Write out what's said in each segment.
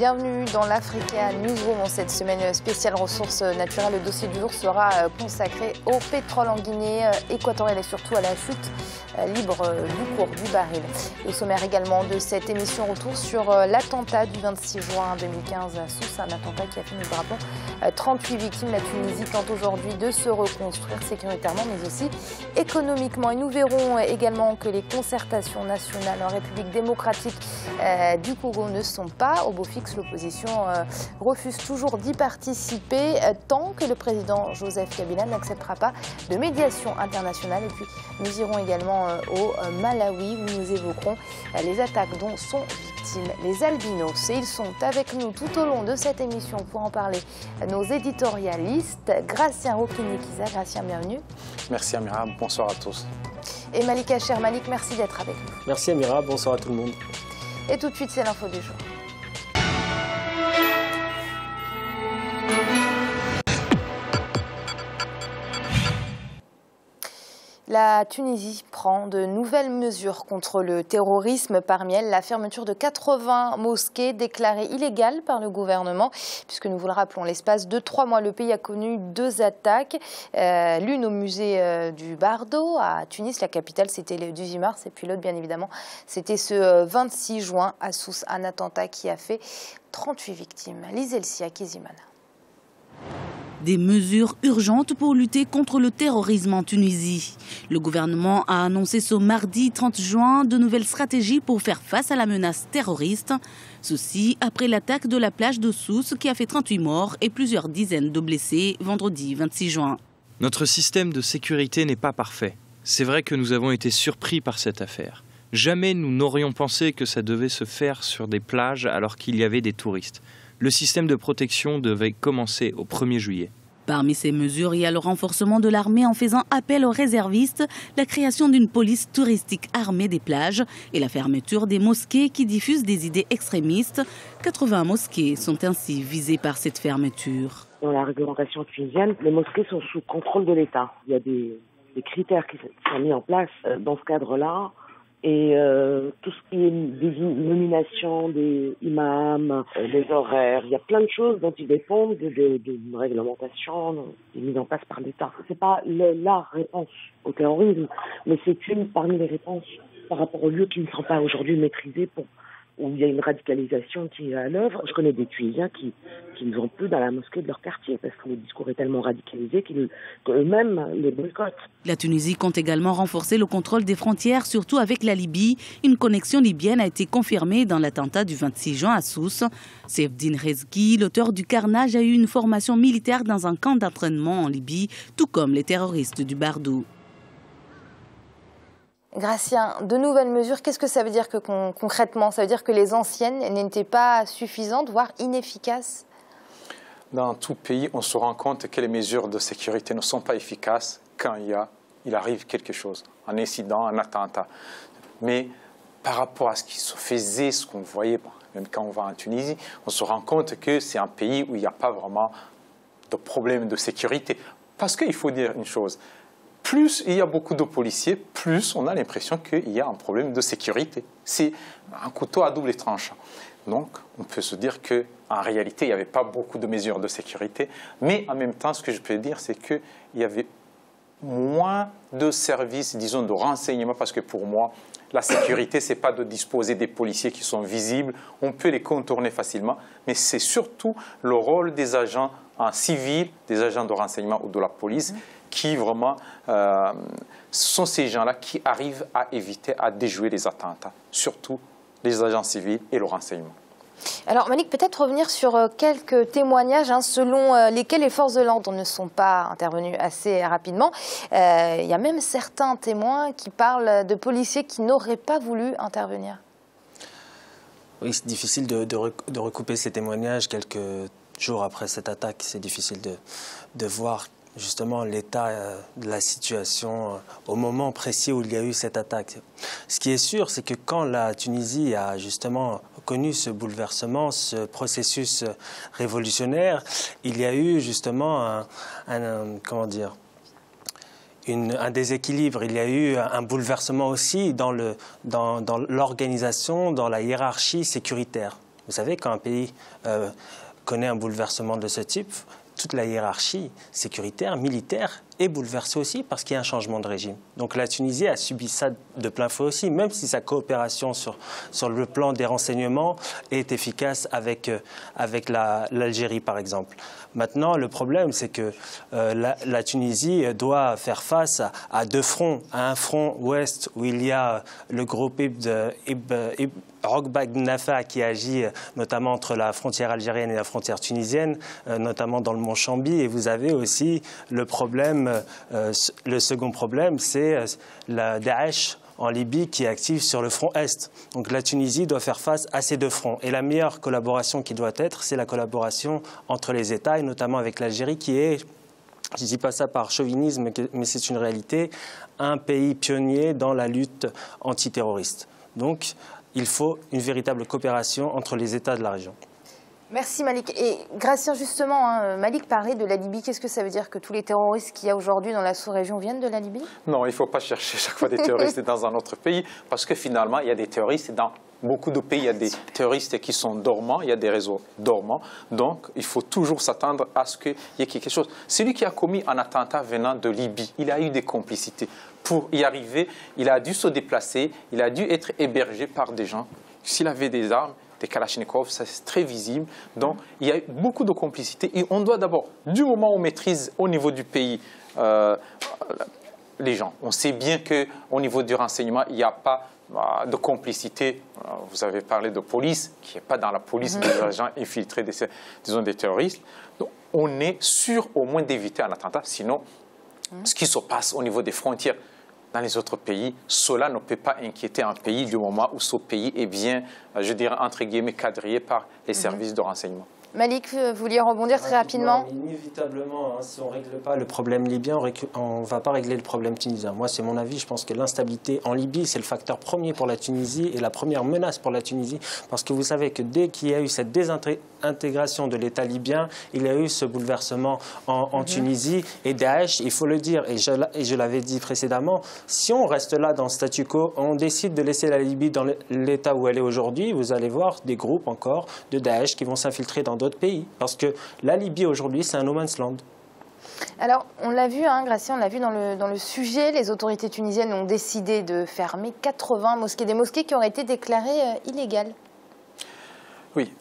Bienvenue dans l'Africa Newsroom. En cette semaine spéciale ressources naturelles, le dossier du jour sera consacré au pétrole en Guinée équatoriale et surtout à la chute libre du cours du baril. Au sommaire également de cette émission, retour sur l'attentat du 26 juin 2015 à Sousse, un attentat qui a fait, nous le rappelons, 38 victimes. La Tunisie tente aujourd'hui de se reconstruire sécuritairement mais aussi économiquement. Et nous verrons également que les concertations nationales en République démocratique du Congo ne sont pas au beau fixe. L'opposition refuse toujours d'y participer tant que le président Joseph Kabila n'acceptera pas de médiation internationale. Et puis nous irons également au Malawi où nous évoquerons les attaques dont sont victimes les albinos. Et ils sont avec nous tout au long de cette émission pour en parler. Nos éditorialistes, Gracien Rokini-Kiza. Gracien, bienvenue. Merci Amira, bonsoir à tous. Et Malik Hacher. Malik, merci d'être avec nous. Merci Amira, bonsoir à tout le monde. Et tout de suite, c'est l'info du jour. La Tunisie prend de nouvelles mesures contre le terrorisme, parmi elles la fermeture de 80 mosquées déclarées illégales par le gouvernement, puisque nous vous le rappelons, l'espace de 3 mois, le pays a connu 2 attaques, l'une au musée du Bardo à Tunis, la capitale, c'était le 18 mars, et puis l'autre bien évidemment, c'était ce 26 juin à Sousse, un attentat qui a fait 38 victimes. Lise Elsia Kizimana. Des mesures urgentes pour lutter contre le terrorisme en Tunisie. Le gouvernement a annoncé ce mardi 30 juin de nouvelles stratégies pour faire face à la menace terroriste. Ceci après l'attaque de la plage de Sousse qui a fait 38 morts et plusieurs dizaines de blessés vendredi 26 juin. Notre système de sécurité n'est pas parfait. C'est vrai que nous avons été surpris par cette affaire. Jamais nous n'aurions pensé que ça devait se faire sur des plages alors qu'il y avait des touristes. Le système de protection devait commencer au 1er juillet. Parmi ces mesures, il y a le renforcement de l'armée en faisant appel aux réservistes, la création d'une police touristique armée des plages et la fermeture des mosquées qui diffusent des idées extrémistes. 80 mosquées sont ainsi visées par cette fermeture. Dans la réglementation tunisienne, les mosquées sont sous contrôle de l'État. Il y a des critères qui sont mis en place dans ce cadre-là. Et tout ce qui est des nominations des imams, des horaires, il y a plein de choses dont ils dépendent d'une réglementation qui est mise en place par l'État. C'est pas la réponse au terrorisme, mais c'est une parmi les réponses par rapport aux lieux qui ne sont pas aujourd'hui maîtrisés, où il y a une radicalisation qui est à l'œuvre. Je connais des Tunisiens qui ne vont plus dans la mosquée de leur quartier parce que le discours est tellement radicalisé qu'eux-mêmes les boycottent. La Tunisie compte également renforcer le contrôle des frontières, surtout avec la Libye. Une connexion libyenne a été confirmée dans l'attentat du 26 juin à Sousse. Sefdin Rezghi, l'auteur du carnage, a eu une formation militaire dans un camp d'entraînement en Libye, tout comme les terroristes du Bardo. Gracien, de nouvelles mesures, qu'est-ce que ça veut dire concrètement? Ça veut dire que les anciennes n'étaient pas suffisantes, voire inefficaces? Dans tout pays, on se rend compte que les mesures de sécurité ne sont pas efficaces quand il arrive quelque chose, un incident, un attentat. Mais par rapport à ce qui se faisait, ce qu'on voyait, même quand on va en Tunisie, on se rend compte que c'est un pays où il n'y a pas vraiment de problème de sécurité. Parce qu'il faut dire une chose, plus il y a beaucoup de policiers, plus on a l'impression qu'il y a un problème de sécurité. C'est un couteau à double tranchant. Donc, on peut se dire qu'en réalité, il n'y avait pas beaucoup de mesures de sécurité. Mais en même temps, ce que je peux dire, c'est qu'il y avait moins de services, disons, de renseignement. Parce que pour moi, la sécurité, ce n'est pas de disposer des policiers qui sont visibles. On peut les contourner facilement. Mais c'est surtout le rôle des agents en civil, des agents de renseignement ou de la police, qui vraiment sont ces gens-là qui arrivent à éviter, à déjouer les attentats, surtout les agents civils et le renseignement. Alors Malik, peut-être revenir sur quelques témoignages selon lesquels les forces de l'ordre ne sont pas intervenues assez rapidement. Il y a même certains témoins qui parlent de policiers qui n'auraient pas voulu intervenir. Oui, c'est difficile de recouper ces témoignages quelques jours après cette attaque. C'est difficile de voir justement l'état de la situation au moment précis où il y a eu cette attaque. Ce qui est sûr, c'est que quand la Tunisie a justement connu ce bouleversement, ce processus révolutionnaire, il y a eu justement comment dire, un déséquilibre. Il y a eu un bouleversement aussi dans l'organisation, dans la hiérarchie sécuritaire. Vous savez, quand un pays connaît un bouleversement de ce type, toute la hiérarchie sécuritaire, militaire est bouleversée aussi parce qu'il y a un changement de régime. Donc la Tunisie a subi ça de plein fouet aussi, même si sa coopération sur le plan des renseignements est efficace avec l'Algérie, par exemple. Maintenant, le problème, c'est que la Tunisie doit faire face à deux fronts. À un front ouest où il y a le groupe Rogbag Nafa qui agit notamment entre la frontière algérienne et la frontière tunisienne, notamment dans le mont Chambi. Et vous avez aussi le second problème, c'est la Daesh en Libye qui est active sur le front Est. Donc la Tunisie doit faire face à ces deux fronts. Et la meilleure collaboration qui doit être, c'est la collaboration entre les États, et notamment avec l'Algérie qui est, je ne dis pas ça par chauvinisme, mais c'est une réalité, un pays pionnier dans la lutte antiterroriste. Donc il faut une véritable coopération entre les États de la région. Merci Malik. Et Gratien, justement, Malik parlait de la Libye. Qu'est-ce que ça veut dire que tous les terroristes qu'il y a aujourd'hui dans la sous-région viennent de la Libye? Non, il ne faut pas chercher chaque fois des terroristes dans un autre pays, parce que finalement, il y a des terroristes dans beaucoup de pays. Il y a des terroristes qui sont dormants, il y a des réseaux dormants. Donc, il faut toujours s'attendre à ce qu'il y ait quelque chose. Celui qui a commis un attentat venant de Libye, il a eu des complicités. Pour y arriver, il a dû se déplacer, il a dû être hébergé par des gens. S'il avait des armes, des Kalachnikov, ça c'est très visible. Donc, il y a beaucoup de complicité. Et on doit d'abord, du moment où on maîtrise au niveau du pays les gens, on sait bien qu'au niveau du renseignement, il n'y a pas de complicité. Vous avez parlé de police, qui n'est pas dans la police, mais des agents infiltrés, disons des terroristes. Donc, on est sûr au moins d'éviter un attentat. Sinon, ce qui se passe au niveau des frontières dans les autres pays, cela ne peut pas inquiéter un pays du moment où ce pays est bien, je dirais, entre guillemets, quadrillé par les services de renseignement. Malik, vous vouliez rebondir très rapidement? Inévitablement, si on ne règle pas le problème libyen, on ne va pas régler le problème tunisien. Moi, c'est mon avis. Je pense que l'instabilité en Libye, c'est le facteur premier pour la Tunisie et la première menace pour la Tunisie. Parce que vous savez que dès qu'il y a eu cette désintégration de l'État libyen, il y a eu ce bouleversement en Tunisie. Et Daesh, il faut le dire, et je l'avais dit précédemment, si on reste là dans le statu quo, on décide de laisser la Libye dans l'état où elle est aujourd'hui, vous allez voir des groupes encore de Daesh qui vont s'infiltrer dans d'autres pays. Parce que la Libye aujourd'hui, c'est un no man's land. Alors, on l'a vu, Gratien, on l'a vu dans le sujet, les autorités tunisiennes ont décidé de fermer 80 mosquées, des mosquées qui auraient été déclarées illégales. Oui,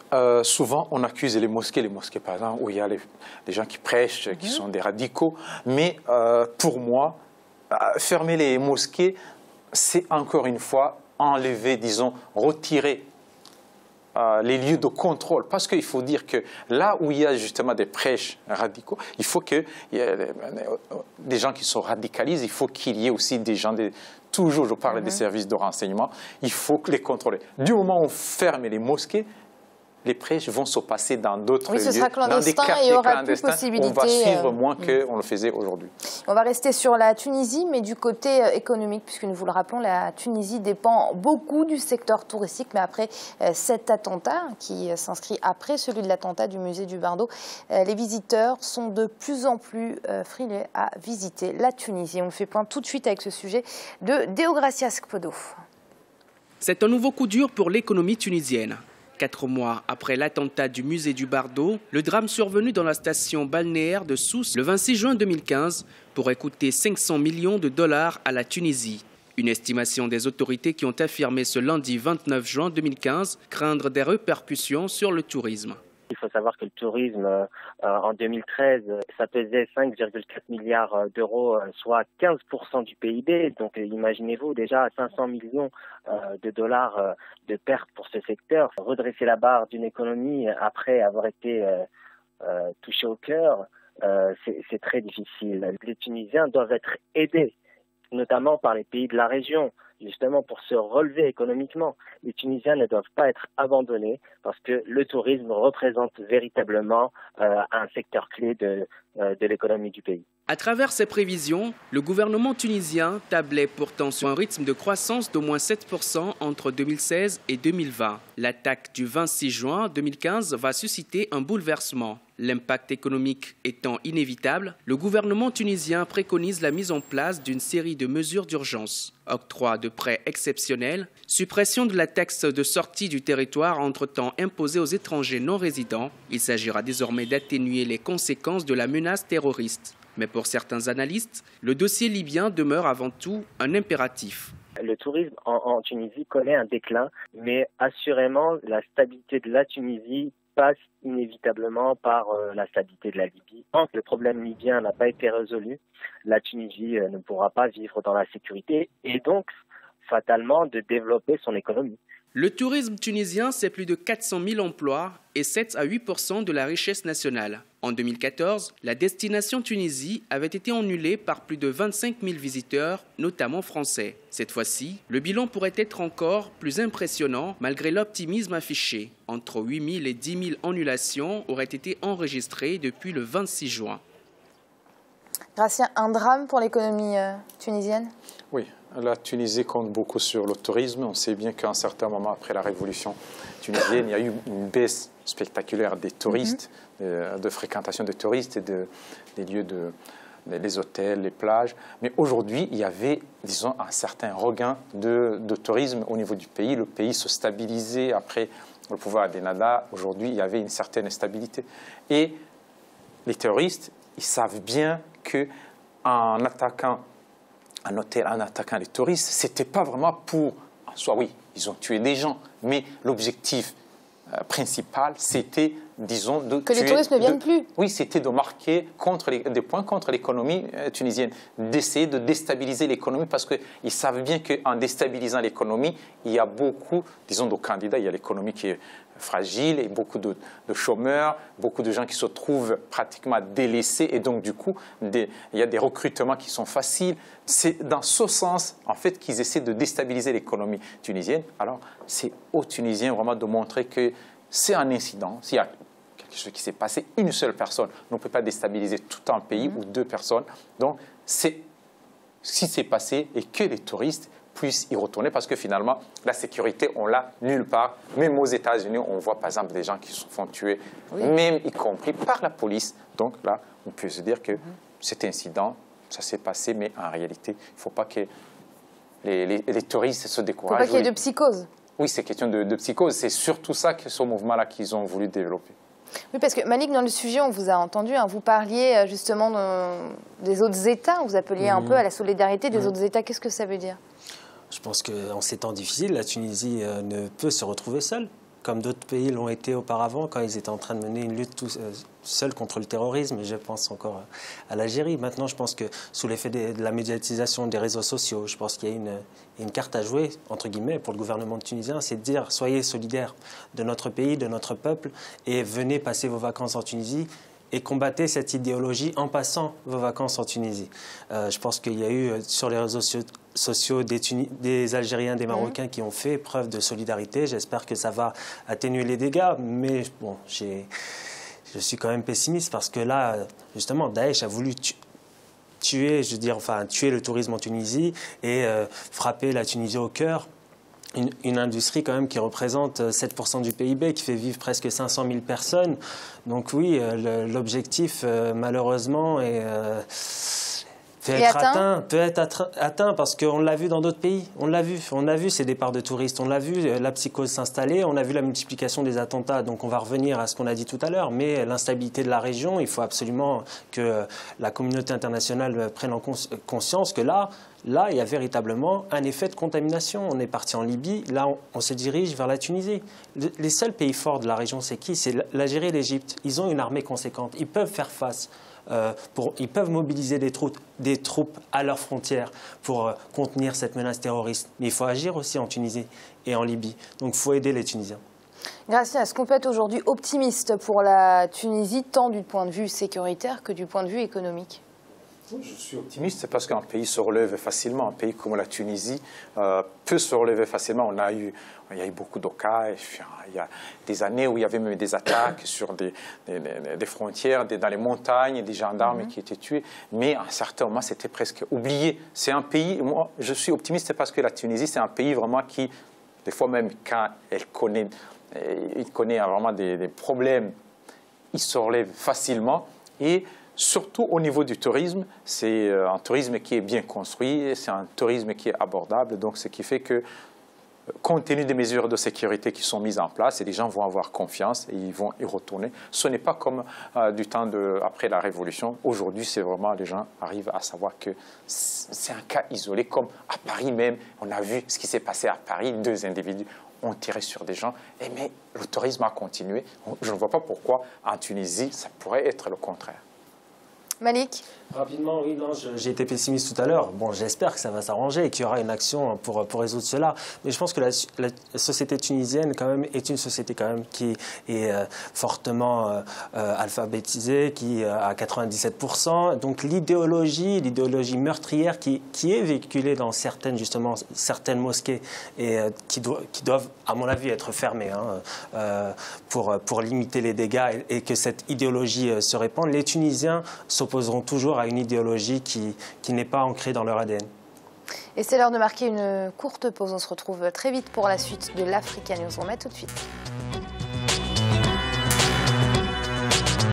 souvent on accuse les mosquées par exemple, où il y a les gens qui prêchent, qui sont des radicaux. Mais pour moi, fermer les mosquées, c'est encore une fois enlever, disons, retirer les lieux de contrôle. Parce qu'il faut dire que là où il y a justement des prêches radicaux, il faut qu'il y ait des gens qui se radicalisent, il faut qu'il y ait aussi des gens, toujours je parle des services de renseignement, il faut les contrôler. Du moment où on ferme les mosquées, les prêches vont se passer dans d'autres lieux, ce sera clandestin, dans des quartiers et il y aura clandestins. Plus possibilité, on va suivre moins qu'on le faisait aujourd'hui. On va rester sur la Tunisie, mais du côté économique, puisque nous vous le rappelons, la Tunisie dépend beaucoup du secteur touristique. Mais après cet attentat, qui s'inscrit après celui de l'attentat du musée du Bardo, les visiteurs sont de plus en plus frileux à visiter la Tunisie. On fait point tout de suite avec ce sujet de Deogracia Skpodo. C'est un nouveau coup dur pour l'économie tunisienne. 4 mois après l'attentat du musée du Bardo, le drame survenu dans la station balnéaire de Sousse le 26 juin 2015 pourrait coûter 500 millions de dollars à la Tunisie. Une estimation des autorités qui ont affirmé ce lundi 29 juin 2015 craindre des répercussions sur le tourisme. Il faut savoir que le tourisme, en 2013, ça pesait 5,4 milliards d'euros, soit 15% du PIB. Donc imaginez-vous déjà 500 millions de dollars de pertes pour ce secteur. Redresser la barre d'une économie après avoir été touché au cœur, c'est très difficile. Les Tunisiens doivent être aidés, notamment par les pays de la région, justement pour se relever économiquement. Les Tunisiens ne doivent pas être abandonnés parce que le tourisme représente véritablement un secteur clé de l'économie du pays. À travers ces prévisions, le gouvernement tunisien tablait pourtant sur un rythme de croissance d'au moins 7% entre 2016 et 2020. L'attaque du 26 juin 2015 va susciter un bouleversement. L'impact économique étant inévitable, le gouvernement tunisien préconise la mise en place d'une série de mesures d'urgence. Octroi de prêts exceptionnels, suppression de la taxe de sortie du territoire entre-temps imposée aux étrangers non résidents. Il s'agira désormais d'atténuer les conséquences de la menace terroriste. Mais pour certains analystes, le dossier libyen demeure avant tout un impératif. Le tourisme en Tunisie connaît un déclin, mais assurément, la stabilité de la Tunisie passe inévitablement par la stabilité de la Libye. Tant que le problème libyen n'a pas été résolu, la Tunisie ne pourra pas vivre dans la sécurité et donc, fatalement, de développer son économie. Le tourisme tunisien, c'est plus de 400 000 emplois et 7 à 8% de la richesse nationale. En 2014, la destination Tunisie avait été annulée par plus de 25 000 visiteurs, notamment français. Cette fois-ci, le bilan pourrait être encore plus impressionnant malgré l'optimisme affiché. Entre 8 000 et 10 000 annulations auraient été enregistrées depuis le 26 juin. Gratien, un drame pour l'économie tunisienne ? Oui, la Tunisie compte beaucoup sur le tourisme. On sait bien qu'à un certain moment après la révolution tunisienne, il y a eu une baisse spectaculaire des touristes, de fréquentation des touristes et des lieux les hôtels, les plages. Mais aujourd'hui, il y avait, disons, un certain regain de tourisme au niveau du pays. Le pays se stabilisait après le pouvoir d'Ennahda. Aujourd'hui, il y avait une certaine stabilité. Et les terroristes, ils savent bien qu'en attaquant un hôtel, en attaquant les touristes, ce n'était pas vraiment pour... Soit oui, ils ont tué des gens, mais l'objectif principal, c'était, disons, de que les touristes ne viennent plus. Oui, c'était de marquer des points contre l'économie tunisienne, d'essayer de déstabiliser l'économie, parce qu'ils savent bien qu'en déstabilisant l'économie, il y a beaucoup, disons, de candidats, il y a l'économie qui est fragile et beaucoup de chômeurs, beaucoup de gens qui se trouvent pratiquement délaissés et donc du coup, il y a des recrutements qui sont faciles. C'est dans ce sens, en fait, qu'ils essaient de déstabiliser l'économie tunisienne. Alors, c'est aux Tunisiens vraiment de montrer que c'est un incident. S'il y a quelque chose qui s'est passé, une seule personne ne peut pas déstabiliser tout un pays ou deux personnes. Donc, c'est ce qui s'est passé et que les touristes puissent y retourner parce que finalement, la sécurité, on l'a nulle part. Même aux États-Unis, on voit par exemple des gens qui se font tuer, même y compris par la police. Donc là, on peut se dire que cet incident, ça s'est passé, mais en réalité, il ne faut pas que les touristes se découragent. Il ne faut pas qu'il y ait de psychose. Oui, c'est question de psychose. C'est surtout ça, ce mouvement-là qu'ils ont voulu développer. Oui, parce que Malik, dans le sujet, on vous a entendu, vous parliez justement des autres États, vous appeliez un peu à la solidarité des autres États. Qu'est-ce que ça veut dire ? Je pense qu'en ces temps difficiles, la Tunisie ne peut se retrouver seule, comme d'autres pays l'ont été auparavant quand ils étaient en train de mener une lutte seuls contre le terrorisme. Je pense encore à l'Algérie. Maintenant, je pense que sous l'effet de la médiatisation des réseaux sociaux, je pense qu'il y a une carte à jouer, entre guillemets, pour le gouvernement tunisien, c'est de dire soyez solidaires de notre pays, de notre peuple, et venez passer vos vacances en Tunisie. Et combattez cette idéologie en passant vos vacances en Tunisie. Je pense qu'il y a eu sur les réseaux sociaux des Algériens, des Marocains qui ont fait preuve de solidarité. J'espère que ça va atténuer les dégâts, mais bon, je suis quand même pessimiste parce que là, justement, Daesh a voulu tuer le tourisme en Tunisie et frapper la Tunisie au cœur. Une industrie quand même qui représente 7% du PIB, qui fait vivre presque 500 000 personnes. Donc oui, l'objectif, malheureusement, peut être atteint parce qu'on l'a vu dans d'autres pays. On l'a vu ces départs de touristes, on l'a vu la psychose s'installer, on a vu la multiplication des attentats. Donc on va revenir à ce qu'on a dit tout à l'heure, mais l'instabilité de la région, il faut absolument que la communauté internationale prenne en conscience que là, il y a véritablement un effet de contamination. On est parti en Libye, là on se dirige vers la Tunisie. Les seuls pays forts de la région, c'est qui? C'est l'Algérie et l'Égypte. Ils ont une armée conséquente, ils peuvent faire face. Ils peuvent mobiliser des troupes à leurs frontières pour contenir cette menace terroriste. Mais il faut agir aussi en Tunisie et en Libye. Donc il faut aider les Tunisiens. Gratien, est-ce qu'on peut être aujourd'hui optimiste pour la Tunisie, tant du point de vue sécuritaire que du point de vue économique ? Je suis optimiste parce qu'un pays se relève facilement. Un pays comme la Tunisie peut se relever facilement. Il y a eu beaucoup de cas. Il y a des années où il y avait même des attaques sur des frontières, dans les montagnes, des gendarmes qui étaient tués. Mais à un certain moment, c'était presque oublié. C'est un pays, moi, je suis optimiste parce que la Tunisie, c'est un pays vraiment qui, des fois même quand il connaît vraiment des problèmes, il se relève facilement. Et surtout au niveau du tourisme, c'est un tourisme qui est bien construit, c'est un tourisme qui est abordable, donc ce qui fait que, compte tenu des mesures de sécurité qui sont mises en place, et les gens vont avoir confiance et ils vont y retourner. Ce n'est pas comme du temps après la Révolution. Aujourd'hui, c'est vraiment, les gens arrivent à savoir que c'est un cas isolé, comme à Paris même. On a vu ce qui s'est passé à Paris, 2 individus ont tiré sur des gens, mais le tourisme a continué. Je ne vois pas pourquoi en Tunisie, ça pourrait être le contraire. Malik? Rapidement, oui, non, j'ai été pessimiste tout à l'heure. Bon, j'espère que ça va s'arranger et qu'il y aura une action pour résoudre cela. Mais je pense que la société tunisienne, quand même, est une société quand même qui est fortement alphabétisée, qui à 97%. Donc l'idéologie meurtrière qui est véhiculée dans certaines mosquées et qui doivent, à mon avis, être fermées pour limiter les dégâts et que cette idéologie se répande. Les Tunisiens s'opposeront toujours à une idéologie qui n'est pas ancrée dans leur ADN. Et c'est l'heure de marquer une courte pause. On se retrouve très vite pour la suite de l'Africa News. On met tout de suite.